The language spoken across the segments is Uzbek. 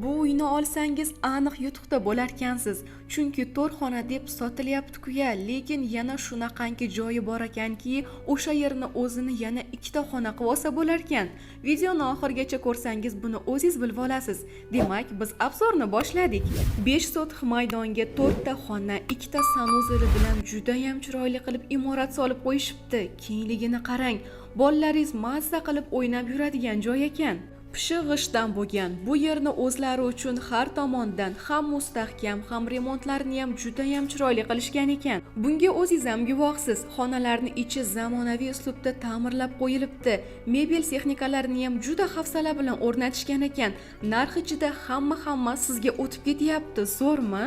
Bu uyni olsangiz aniq yutuqda bo'larkansiz. Chunki to'rxona deb sotilyapti-ku-ya, lekin yana shunaqangi joyi bor ekanki, o'sha yerni o'zini yana ikkita xona qilib olsa bo'larkan. Videoni oxirigacha ko'rsangiz buni o'zingiz bilib olasiz. Demak, biz obzorni boshladik. 5 sotix maydonga 4 ta xona, 2 ta sanuzeli bilan juda ham chiroyli qilib imorat solib qo'yishibdi. Kengligini qarang. Bolalaringiz mazza qilib o'ynab yuradigan joy ekan. Pishiq g'ishtdan bo'lgan. Bu yerni o'zlari uchun har tomondan ham mustahkam, ham remontlarini ham juda ham chiroyli qilishgan ekan. Bunga o'zingiz ham guvohsiz. Xonalarning ichi zamonaviy uslubda ta'mirlab qo'yilibdi. Mebel texnikalarini ham juda hafsala bilan o'rnatishgan ekan. Narxi-ichida hamma sizga o'tib ketyapti. Zo'rmi?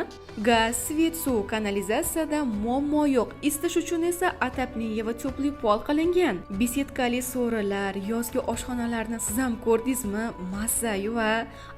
Gaz, svet, suv, kanalizatsiyada muammo yo'q. Isitish uchun esa atapniye va teplый pol qilingan. Besetkali so'rilar, yozgi oshxonalarni siz ham ko'rdingizmi? Mazza-yu va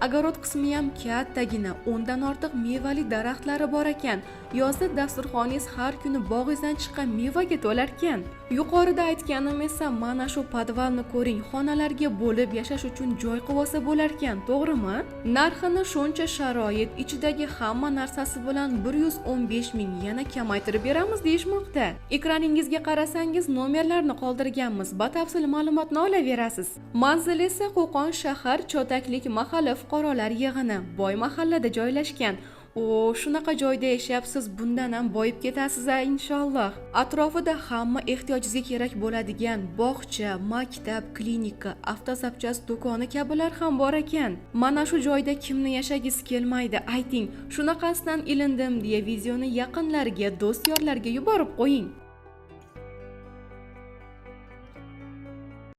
огород qismi ham kattagina, 10 dan ortiq mevali daraxtlari bor ekan. Yozda dasturxoningiz har kuni bog'ingizdan chiqqan mevaga to'lar ekan. Yuqorida aytganim esa mana shu podvalni ko'ring, xonalarga bo'lib yashash uchun joy qilib olsa bo'lar ekan, to'g'rimi? Narxini shuncha sharoit, ichidagi hamma narsasi bilan 115 ming yana kamaytirib beramiz deyishmoqda. Ekraningizga qarasangiz nomerlarni qoldirganmiz, batafsil ma'lumotni olaverasiz. Manzil esa Qo'qon shahar Cho'taklik mahalla fuqarolar yig'ini, boy mahallada joylashgan. Shunaqa joyda yashayapsiz, bundan ham boyib ketasiz inshaalloh. Atrofida hamma ehtiyojingizga kerak bo'ladigan bog'cha, maktab, klinika, avtosapchast do'koni kabilar ham bor ekan. Mana shu joyda kimni yashagingiz kelmaydi, ayting. Shunaqasidan ilindim deya videoni yaqinlariga, do'st-yorlarga yuborib qo'ying.